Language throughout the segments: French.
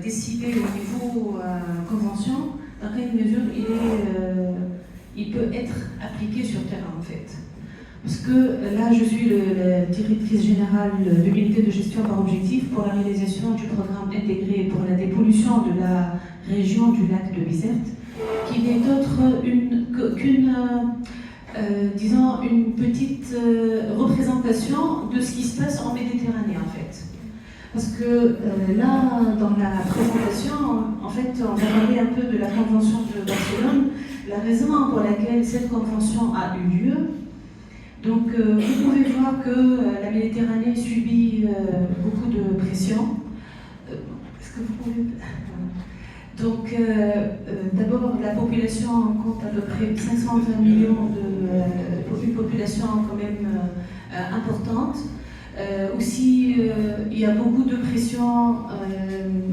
Décider au niveau convention dans quelle mesure il peut être appliqué sur terrain en fait. Parce que là je suis la directrice générale de l'unité de gestion par objectif pour la réalisation du programme intégré pour la dépollution de la région du lac de Bizerte, qui n'est autre disons une petite représentation de ce qui se passe en Méditerranée en fait. Parce que là, dans la présentation, en fait, on va parler un peu de la Convention de Barcelone, la raison pour laquelle cette convention a eu lieu. Donc, vous pouvez voir que la Méditerranée subit beaucoup de pression. Est-ce que vous pouvez... Donc, d'abord, la population compte à peu près 520 millions une population quand même importante. Aussi, il y a beaucoup de pression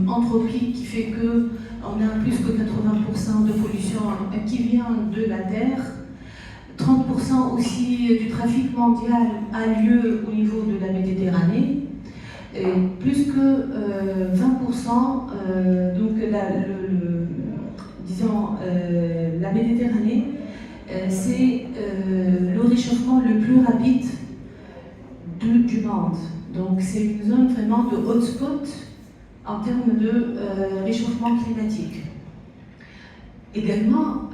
anthropique qui fait qu'on a plus que 80% de pollution qui vient de la terre. 30% aussi du trafic mondial a lieu au niveau de la Méditerranée. Et plus que 20%, donc la Méditerranée, c'est le réchauffement le plus rapide du monde. Donc c'est une zone vraiment de hotspot en termes de réchauffement climatique. Également,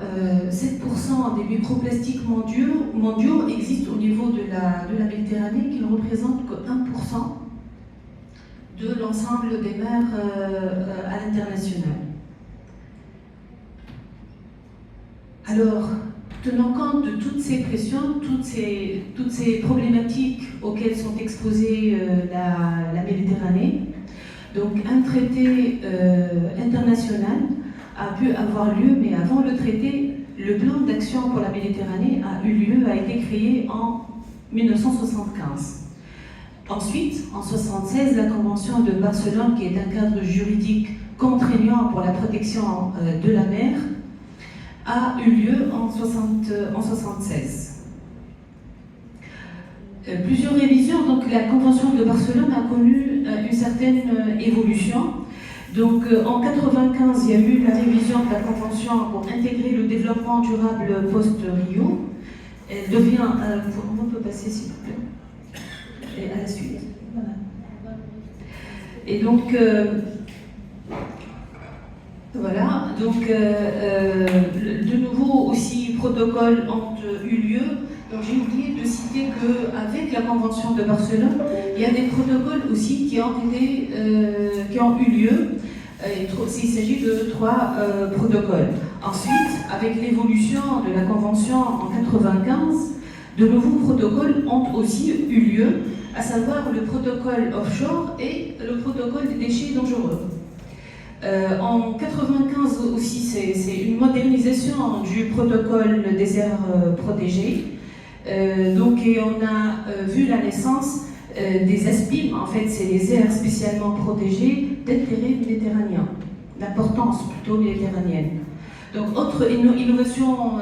7% des microplastiques mondiaux existent au niveau de la Méditerranée, qui ne représentent que 1% de l'ensemble des mers à l'international. Alors, tenant compte de toutes ces pressions, toutes ces problématiques auxquelles sont exposées la Méditerranée, donc un traité international a pu avoir lieu, mais avant le traité, le plan d'action pour la Méditerranée a été créé en 1975. Ensuite, en 1976, la Convention de Barcelone, qui est un cadre juridique contraignant pour la protection de la mer, a eu lieu en 1976. Plusieurs révisions, donc la Convention de Barcelone a connu une certaine évolution. Donc en 1995, il y a eu la révision de la Convention pour intégrer le développement durable post-Rio. Elle devient... on peut passer s'il vous plaît. Et à la suite. Voilà. Et donc... voilà, donc de nouveau aussi protocoles ont eu lieu. Donc j'ai oublié de citer qu'avec la Convention de Barcelone, il y a des protocoles aussi qui ont eu lieu. Il s'agit de 3 protocoles. Ensuite, avec l'évolution de la Convention en 1995, de nouveaux protocoles ont aussi eu lieu, à savoir le protocole offshore et le protocole des déchets dangereux. En 1995 aussi, c'est une modernisation du protocole des aires protégées. Donc, et on a vu la naissance des ASPIM, en fait, c'est les aires spécialement protégées d'intérêt méditerranéen, d'importance plutôt méditerranéenne. Donc, autre innovation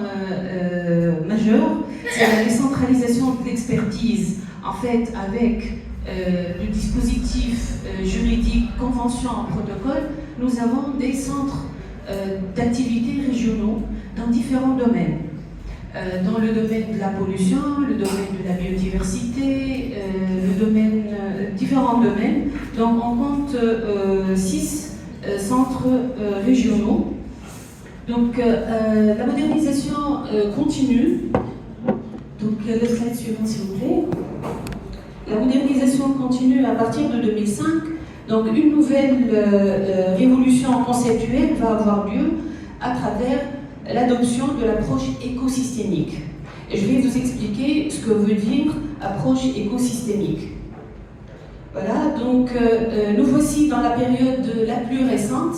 majeure, c'est la décentralisation de l'expertise, en fait, avec le dispositif juridique, convention, protocole. Nous avons des centres d'activités régionaux dans différents domaines. Dans le domaine de la pollution, le domaine de la biodiversité, différents domaines. Donc on compte 6 centres régionaux. Donc la modernisation continue. Donc le slide suivant s'il vous plaît. La modernisation continue à partir de 2005. Donc une nouvelle révolution conceptuelle va avoir lieu à travers l'adoption de l'approche écosystémique. Et je vais vous expliquer ce que veut dire approche écosystémique. Voilà, donc nous voici dans la période la plus récente,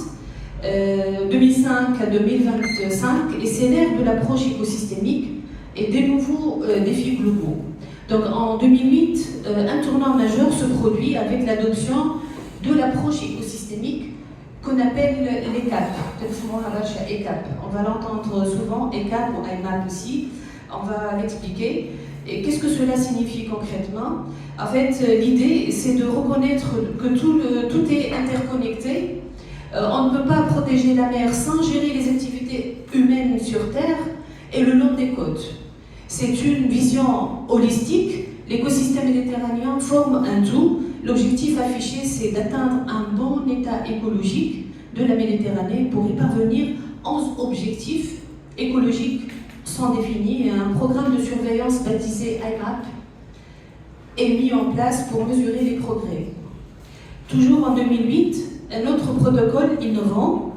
2005 à 2025, et c'est l'ère de l'approche écosystémique et des nouveaux défis globaux. Donc en 2008, un tournant majeur se produit avec l'adoption de l'approche écosystémique qu'on appelle l'ECAP. Peut-être souvent ECAP. On va l'entendre souvent, ECAP ou IMAP aussi. On va l'expliquer. Et qu'est-ce que cela signifie concrètement? En fait, l'idée, c'est de reconnaître que tout est interconnecté. On ne peut pas protéger la mer sans gérer les activités humaines sur Terre et le long des côtes. C'est une vision holistique. L'écosystème méditerranéen forme un tout. L'objectif affiché, c'est d'atteindre un bon état écologique de la Méditerranée. Pour y parvenir, 11 objectifs écologiques sont définis et un programme de surveillance baptisé IMAP est mis en place pour mesurer les progrès. Toujours en 2008, un autre protocole innovant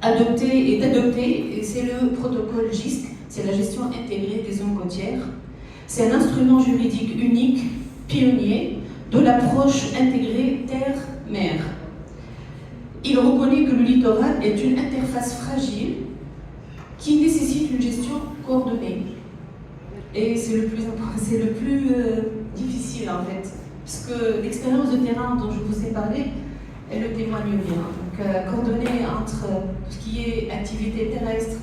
est adopté, et c'est le protocole GISC, c'est la gestion intégrée des zones côtières. C'est un instrument juridique unique, pionnier, de l'approche intégrée terre-mer. Il reconnaît que le littoral est une interface fragile qui nécessite une gestion coordonnée. Et c'est le plus difficile en fait, parce que l'expérience de terrain dont je vous ai parlé, elle le témoigne bien. Donc coordonner entre tout ce qui est activité terrestre,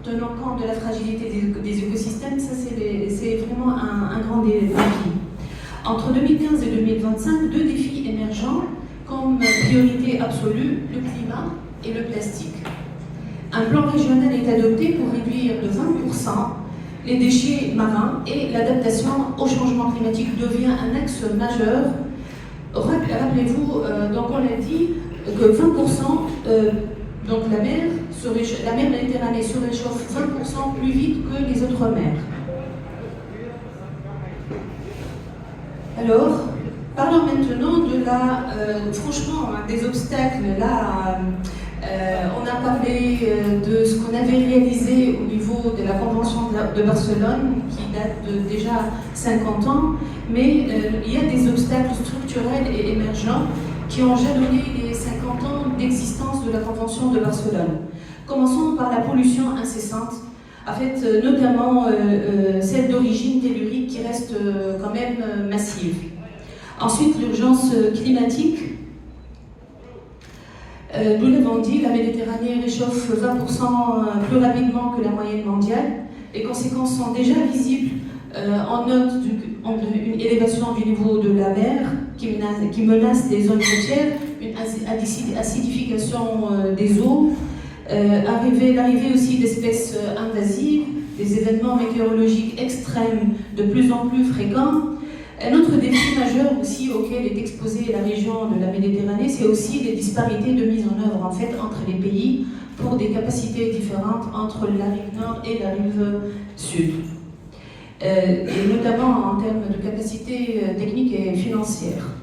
tenant compte de la fragilité des écosystèmes, ça c'est vraiment un grand défi. Entre 2015 et 2025, deux défis émergents comme priorité absolue, le climat et le plastique. Un plan régional est adopté pour réduire de 20% les déchets marins et l'adaptation au changement climatique devient un axe majeur. Rappelez-vous, donc on a dit que 20%, donc la mer Méditerranée se réchauffe 20% plus vite que les autres mers. Alors, parlons maintenant de franchement, des obstacles. Là, on a parlé de ce qu'on avait réalisé au niveau de la Convention de Barcelone, qui date de déjà 50 ans, mais il y a des obstacles structurels et émergents qui ont jalonné les 50 ans d'existence de la Convention de Barcelone. Commençons par la pollution incessante, en fait, notamment celle d'origine tellurique qui reste quand même massive. Ensuite, l'urgence climatique. Nous l'avons dit, la Méditerranée réchauffe 20% plus rapidement que la moyenne mondiale. Les conséquences sont déjà visibles. On note une élévation du niveau de la mer qui menace les zones côtières, une acidification des eaux, l'arrivée aussi d'espèces invasives, des événements météorologiques extrêmes de plus en plus fréquents. Un autre défi majeur aussi auquel est exposée la région de la Méditerranée, c'est aussi les disparités de mise en œuvre en fait entre les pays pour des capacités différentes entre la rive nord et la rive sud. Et notamment en termes de capacités techniques et financières.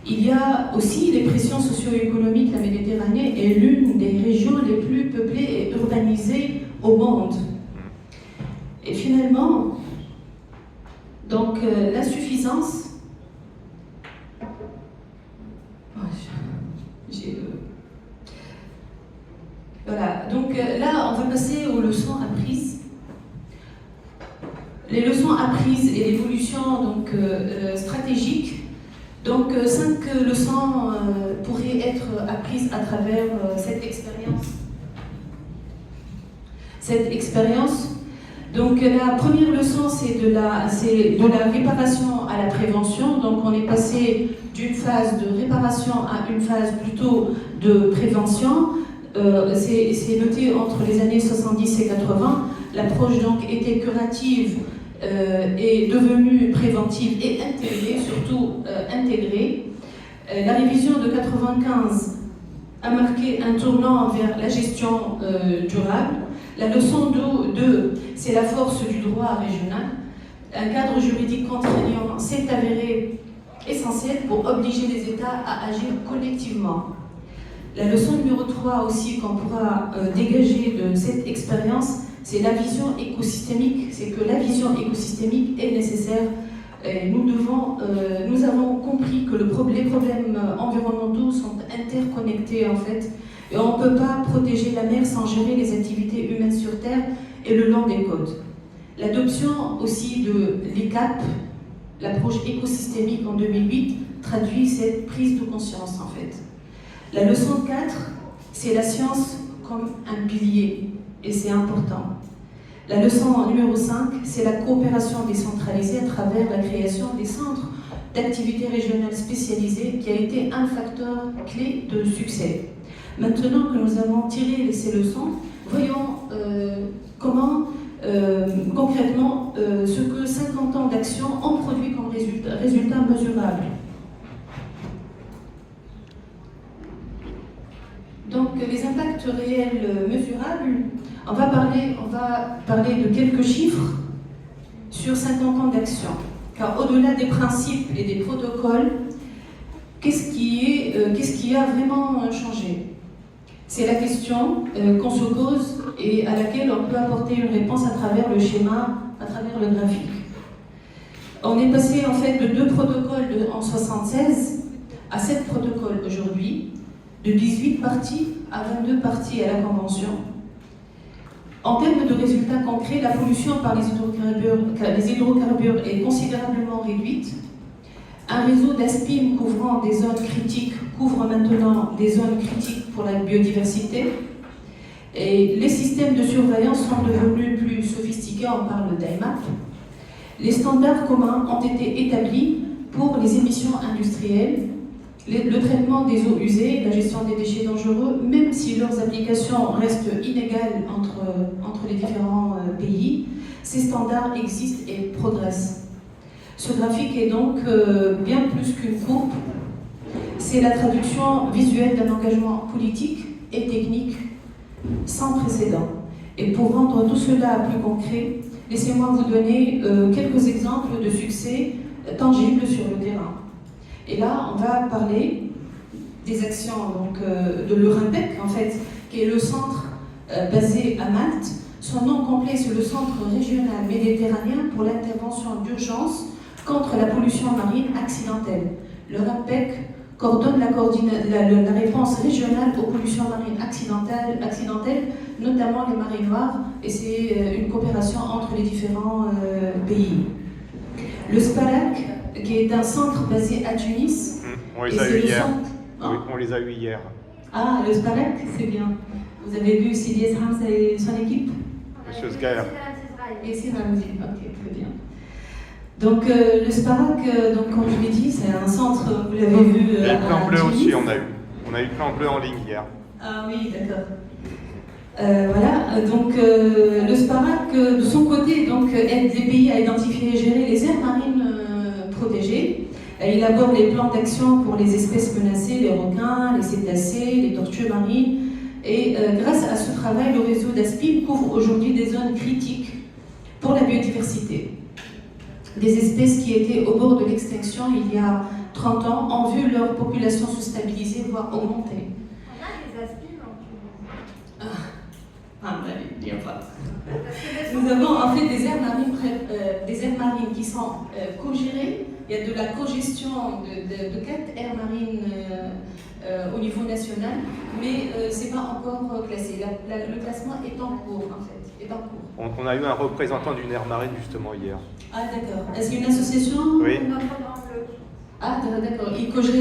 Il y a aussi les pressions socio-économiques. La Méditerranée est l'une des régions les plus peuplées et urbanisées au monde. Et finalement, donc l'insuffisance. Voilà, donc là on va passer aux leçons apprises. Les leçons apprises et l'évolution stratégique. Donc 5 leçons pourraient être apprises à travers cette expérience. Donc la première leçon, c'est de la réparation à la prévention. Donc on est passé d'une phase de réparation à une phase plutôt de prévention. C'est noté entre les années 70 et 80. L'approche donc était curative est devenue préventive et intégrée, surtout intégrée. La révision de 95 a marqué un tournant vers la gestion durable. La leçon 2, c'est la force du droit régional. Un cadre juridique contraignant s'est avéré essentiel pour obliger les États à agir collectivement. La leçon numéro 3 aussi qu'on pourra dégager de cette expérience, c'est la vision écosystémique. C'est que la vision écosystémique est nécessaire. Nous avons compris que les problèmes environnementaux sont interconnectés en fait. Et on ne peut pas protéger la mer sans gérer les activités humaines sur Terre et le long des côtes. L'adoption aussi de l'ECAP, l'approche écosystémique en 2008, traduit cette prise de conscience en fait. La leçon 4, c'est la science comme un pilier, et c'est important. La leçon numéro 5, c'est la coopération décentralisée à travers la création des centres d'activités régionales spécialisées qui a été un facteur clé de succès. Maintenant que nous avons tiré ces leçons, voyons comment concrètement ce que 50 ans d'action ont produit comme résultat mesurable. Donc les impacts réels mesurables, on va parler de quelques chiffres sur 50 ans d'action. Car au-delà des principes et des protocoles, qu'est-ce qui a vraiment changé? C'est la question qu'on se pose et à laquelle on peut apporter une réponse à travers le schéma, à travers le graphique. On est passé en fait de 2 protocoles en 1976 à 7 protocoles aujourd'hui, de 18 parties à 22 parties à la Convention. En termes de résultats concrets, la pollution par les hydrocarbures est considérablement réduite. Un réseau d'ASPIM couvrant des zones critiques couvre maintenant des zones critiques pour la biodiversité. Et les systèmes de surveillance sont devenus plus sophistiqués, on parle d'IMAP. Les standards communs ont été établis pour les émissions industrielles, le traitement des eaux usées, la gestion des déchets dangereux, même si leurs applications restent inégales entre les différents pays, ces standards existent et progressent. Ce graphique est donc bien plus qu'une courbe. C'est la traduction visuelle d'un engagement politique et technique sans précédent. Et pour rendre tout cela plus concret, laissez-moi vous donner quelques exemples de succès tangibles sur le terrain. Et là, on va parler des actions de l'Eurimpec, en fait, qui est le centre basé à Malte. Son nom complet, c'est le Centre régional méditerranéen pour l'intervention d'urgence contre la pollution marine accidentelle. L'Eurimpec coordonne la réponse régionale aux pollutions marines accidentelles, notamment les marées noires, et c'est une coopération entre les différents pays. Le SPALAC, qui est un centre basé à Tunis. On les a eu hier. Oui, on les a eu hier. Ah, le SPALAC, c'est bien. Vous avez vu Sidiès Hamza et son équipe? Monsieur Sgaer. Et c'est Ramzi, ok, très bien. Donc le SPALAC, comme je l'ai dit, c'est un centre, vous l'avez vu. Et le plan bleu aussi, on a eu. On a eu le plan bleu en ligne hier. Ah oui, d'accord. Voilà, donc le SPARAC, de son côté, aide les pays à identifier et gérer les aires marines protégées. Il élabore les plans d'action pour les espèces menacées, les requins, les cétacés, les tortues marines. Et grâce à ce travail, le réseau d'ASPIM couvre aujourd'hui des zones critiques pour la biodiversité. Des espèces qui étaient au bord de l'extinction il y a 30 ans ont vu leur population se stabiliser, voire augmenter. On a des ASPIM en Tunisie. Ah, il n'y a pas. Nous avons en fait des aires marines qui sont co-gérées. Il y a de la co-gestion de 4 aires marines au niveau national, mais ce n'est pas encore classé. Le classement est en cours, en fait. Est en cours. On a eu un représentant d'une aire marine justement hier. Ah, d'accord. Est-ce qu'il y a une association? Oui. Ah, d'accord. Il co-gère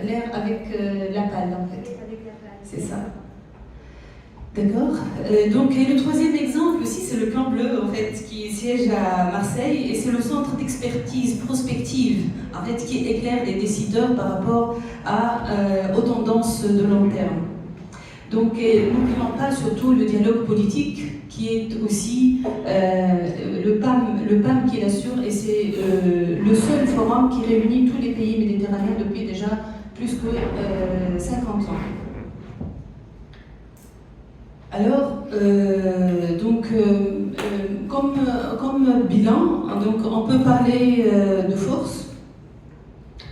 l'aire avec la PAL, en fait. C'est ça. D'accord. Donc, et le troisième exemple aussi, c'est le plan bleu, en fait, qui siège à Marseille, et c'est le centre d'expertise prospective, en fait, qui éclaire les décideurs par rapport aux tendances de long terme. Donc, n'oublions pas surtout le dialogue politique, qui est aussi le PAM qui l'assure, et c'est le seul forum qui réunit tous les pays méditerranéens depuis déjà plus que 50 ans. Alors, comme bilan, on peut parler de force.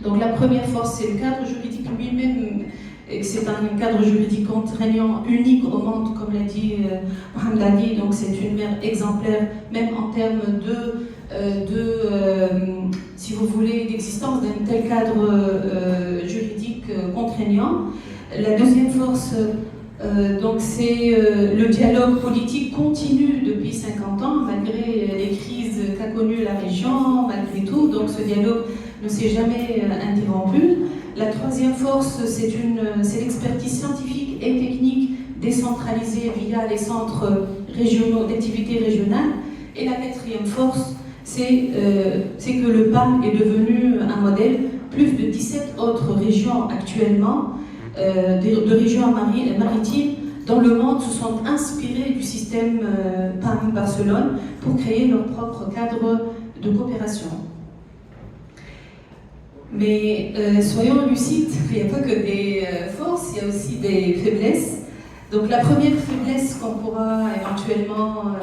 Donc la première force, c'est le cadre juridique lui-même, et c'est un cadre juridique contraignant unique au monde, comme l'a dit Mohamed Ali. Donc c'est une mère exemplaire, même en termes si vous voulez, d'existence d'un tel cadre juridique contraignant. La deuxième force, c'est le dialogue politique continu depuis 50 ans, malgré les crises qu'a connues la région, malgré tout. Donc ce dialogue ne s'est jamais interrompu. La troisième force, c'est l'expertise scientifique et technique décentralisée via les centres régionaux d'activité régionale. Et la quatrième force, c'est que le PAM est devenu un modèle. Plus de 17 autres régions actuellement, de régions maritimes dans le monde, se sont inspirées du système PAM Barcelone pour créer leur propre cadre de coopération. Mais soyons lucides, il n'y a pas que des forces, il y a aussi des faiblesses. Donc la première faiblesse qu'on pourra éventuellement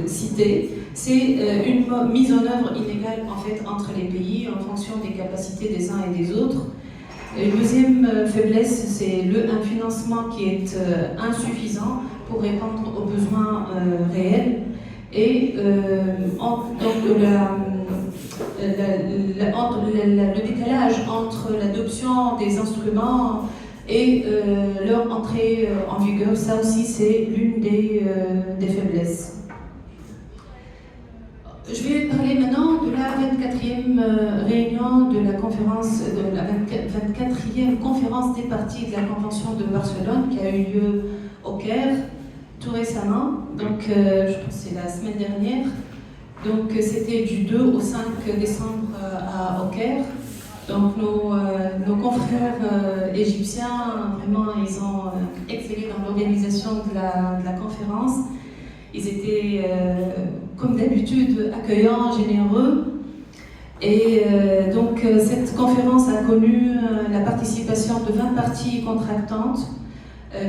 citer, c'est une mise en œuvre inégale en fait entre les pays en fonction des capacités des uns et des autres. Une deuxième faiblesse, c'est un financement qui est insuffisant pour répondre aux besoins réels. Et donc le décalage entre l'adoption des instruments et leur entrée en vigueur, ça aussi c'est l'une des faiblesses. Je vais parler maintenant de la 24e réunion de la conférence, de la 24e conférence des parties de la Convention de Barcelone qui a eu lieu au Caire tout récemment, donc je pense que c'est la semaine dernière. Donc c'était du 2 au 5 décembre au Caire. Donc nos confrères égyptiens, vraiment, ils ont excellé dans l'organisation de la conférence. Ils étaient, comme d'habitude, accueillants, généreux. Et donc cette conférence a connu la participation de 20 parties contractantes,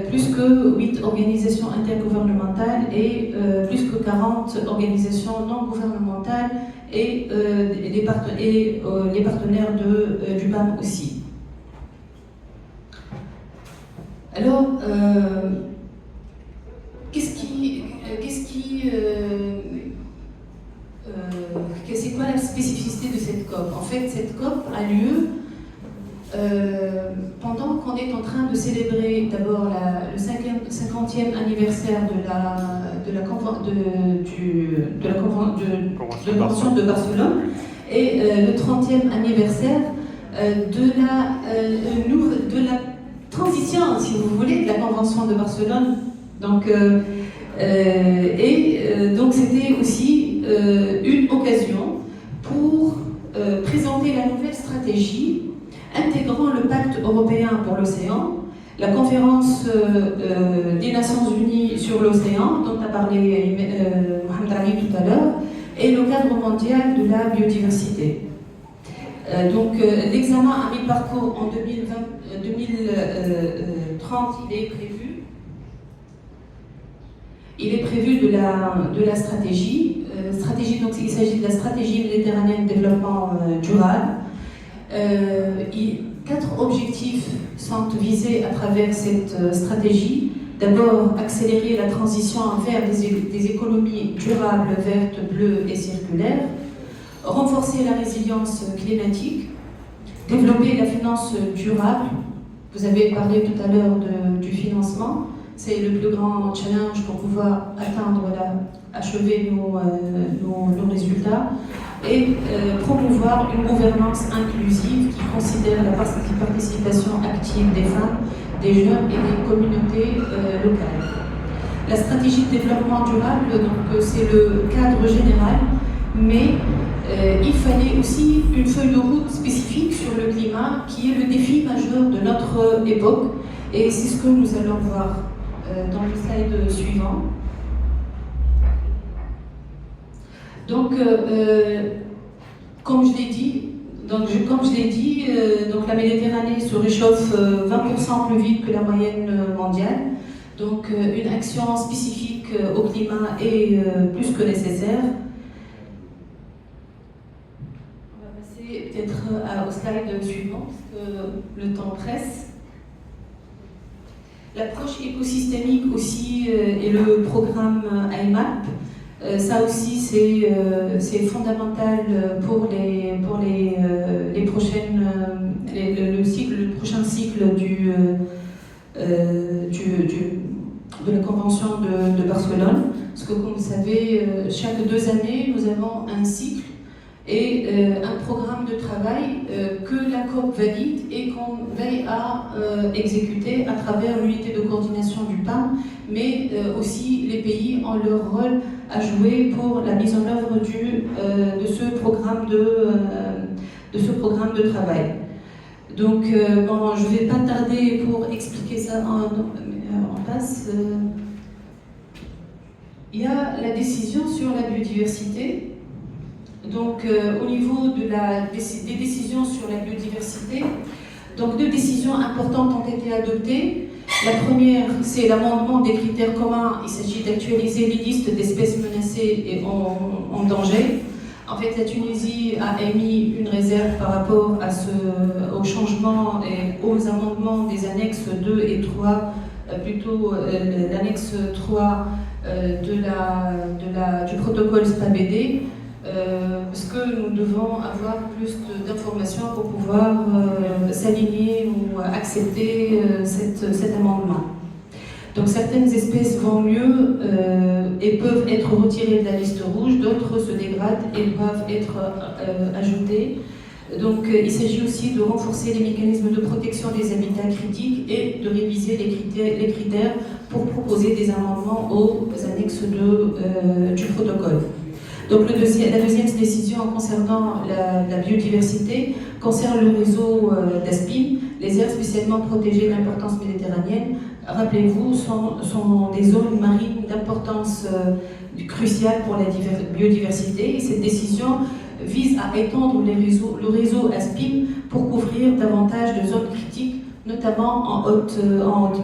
plus que 8 organisations intergouvernementales et plus que 40 organisations non gouvernementales et les partenaires du PAM aussi. Alors, c'est quoi la spécificité de cette COP? En fait, cette COP a lieu pendant qu'on est en train de célébrer d'abord le 50e anniversaire de la Convention de Barcelone et le 30e anniversaire de la transition, si vous voulez, de la Convention de Barcelone. Donc, donc c'était aussi une occasion pour présenter la nouvelle stratégie intégrant le pacte européen pour l'océan, la conférence des Nations Unies sur l'océan, dont a parlé Mohamed Ali tout à l'heure, et le cadre mondial de la biodiversité. Donc l'examen à mi-parcours en 2030, il est prévu de la stratégie. Donc il s'agit de la stratégie méditerranéenne de développement durable. 4 objectifs sont visés à travers cette stratégie. D'abord, accélérer la transition vers des économies durables, vertes, bleues et circulaires. Renforcer la résilience climatique. Développer la finance durable. Vous avez parlé tout à l'heure du financement. C'est le plus grand challenge pour pouvoir achever nos résultats. Et promouvoir une gouvernance inclusive qui considère la participation active des femmes, des jeunes et des communautés locales. La stratégie de développement durable, donc c'est le cadre général, mais il fallait aussi une feuille de route spécifique sur le climat qui est le défi majeur de notre époque, et c'est ce que nous allons voir dans le slide suivant. Donc, comme je l'ai dit, donc la Méditerranée se réchauffe 20% plus vite que la moyenne mondiale. Donc, une action spécifique au climat est plus que nécessaire. On va passer peut-être au slide suivant, parce que le temps presse. L'approche écosystémique aussi et le programme IMAP. Ça aussi, c'est fondamental pour le prochain cycle de la Convention de Barcelone. Parce que, comme vous savez, chaque 2 années, nous avons un cycle et un programme de travail que la COP valide et qu'on veille à exécuter à travers l'unité de coordination du PAM, mais aussi les pays ont leur rôle à jouer pour la mise en œuvre de ce programme de travail. Donc, bon, je ne vais pas tarder pour expliquer ça en passe. Il y a la décision sur la biodiversité. Donc, au niveau des décisions sur la biodiversité, donc 2 décisions importantes ont été adoptées. La première, c'est l'amendement des critères communs. Il s'agit d'actualiser les listes d'espèces menacées et en danger. En fait, la Tunisie a émis une réserve par rapport au changement et aux amendements des annexes 2 et 3, plutôt l'annexe 3 du protocole SPABD, parce que nous devons avoir plus d'informations pour pouvoir s'aligner ou accepter cet amendement. Donc certaines espèces vont mieux et peuvent être retirées de la liste rouge, d'autres se dégradent et doivent être ajoutées. Donc il s'agit aussi de renforcer les mécanismes de protection des habitats critiques et de réviser les critères pour proposer des amendements aux annexes du protocole. Donc la deuxième décision concernant la biodiversité concerne le réseau d'ASPIM, les aires spécialement protégées d'importance méditerranéenne. Rappelez-vous, sont des zones marines d'importance cruciale pour la biodiversité. Et cette décision vise à étendre le réseau ASPIM pour couvrir davantage de zones critiques, notamment en haute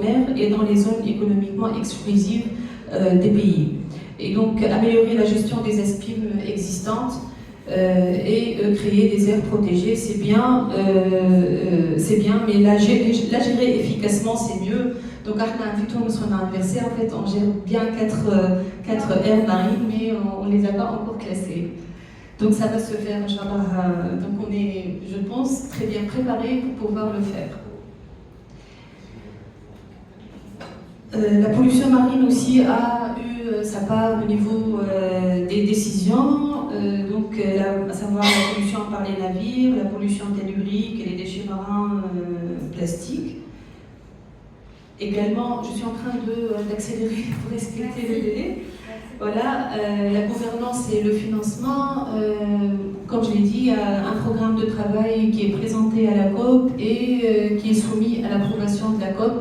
mer et dans les zones économiquement exclusives des pays. Et donc améliorer la gestion des ASPIM existantes et créer des aires protégées, c'est bien, mais la gérer efficacement, c'est mieux. Donc, on gère bien 4 aires marines, mais on ne les a pas encore classées. Donc, ça va se faire, Inch'Allah. Donc, on est, je pense, très bien préparé pour pouvoir le faire. La pollution marine aussi a eu sa part au niveau des décisions, à savoir la pollution par les navires, la pollution tellurique et les déchets marins plastiques. Également, je suis en train d'accélérer pour respecter le délai. Voilà, la gouvernance et le financement, comme je l'ai dit, il y a un programme de travail qui est présenté à la COP et qui est soumis à l'approbation de la COP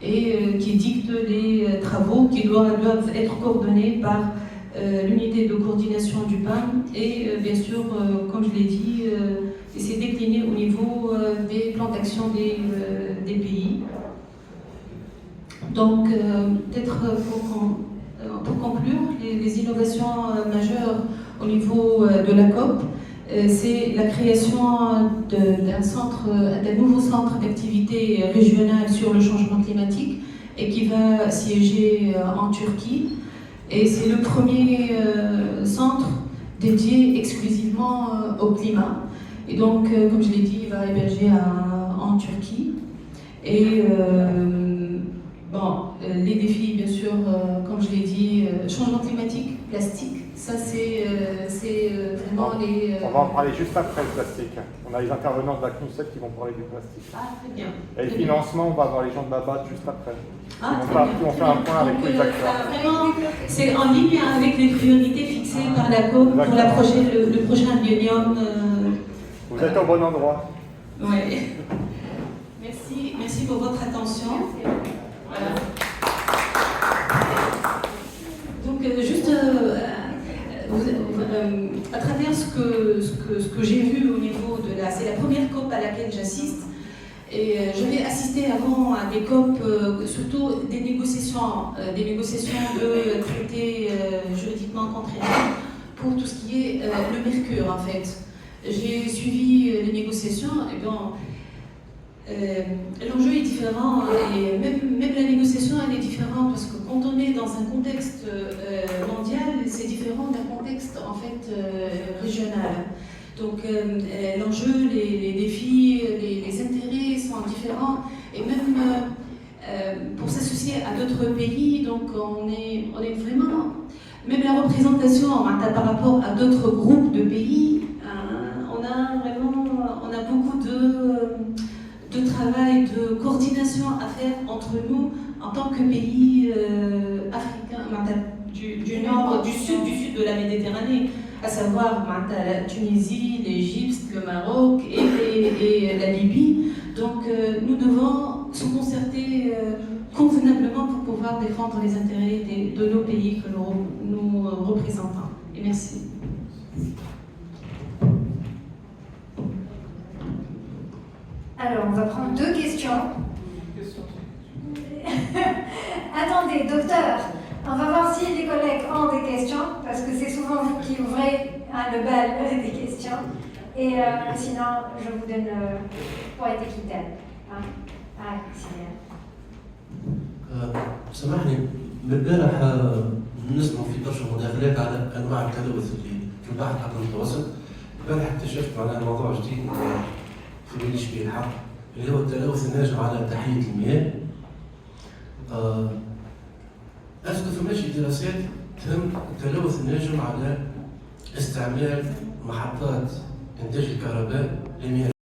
et qui dicte les travaux qui doivent être coordonnés par l'unité de coordination du PAM et bien sûr, comme je l'ai dit, c'est décliné au niveau des plans d'action des pays. Donc, peut-être pour conclure, les innovations majeures au niveau de la COP, c'est la création d'un nouveau centre d'activité régional sur le changement climatique et qui va siéger en Turquie. Et c'est le premier centre dédié exclusivement au climat. Et donc, comme je l'ai dit, il va héberger en Turquie. Et les défis, bien sûr, comme je l'ai dit, changement climatique, plastique, ça c'est vraiment les... On va en parler juste après, le plastique. On a les intervenants de la CNUSET qui vont parler du plastique. Ah, très bien. Et le financement, on va avoir les gens de Babat juste après. Qui vont faire un point avec tous les acteurs. Vraiment, c'est en ligne avec les priorités fixées par la COP pour le prochain biennium. Vous êtes au bon endroit. Oui. Merci pour votre attention. Voilà. Donc, juste à travers ce que j'ai vu au niveau c'est la première COP à laquelle j'assiste, et j'avais assisté avant à des COP, surtout des négociations de traités juridiquement contraignants pour tout ce qui est le mercure en fait. J'ai suivi les négociations, et bon, l'enjeu est différent et même la négociation elle est différente parce que quand on est dans un contexte mondial, c'est différent d'un contexte en fait régional. Donc l'enjeu, les défis, les intérêts sont différents et même pour s'associer à d'autres pays, donc on est vraiment, même la représentation par rapport à d'autres groupes de pays, de travail, de coordination à faire entre nous en tant que pays africains du nord, du sud de la Méditerranée, à savoir la Tunisie, l'Égypte, le Maroc et la Libye. Donc nous devons se concerter convenablement pour pouvoir défendre les intérêts de nos pays que nous représentons. Et merci. Alors, on va prendre 2 questions. Attendez, docteur, on va voir si les collègues ont des questions, parce que c'est souvent vous qui ouvrez le bal des questions. Et sinon, je vous donne pour être équitable. سامحني بالبارح نسمع في برشا مداخلات على انواع التلوث اللي في البحر الابيض المتوسط. البارح اكتشفت معناها موضوع جديد في باليش فيه الحق اللي هو التلوث الناجم على تحلية المياه. اسكو فماش دراسات تهم التلوث الناجم على استعمال محطات انتاج الكهرباء لمياه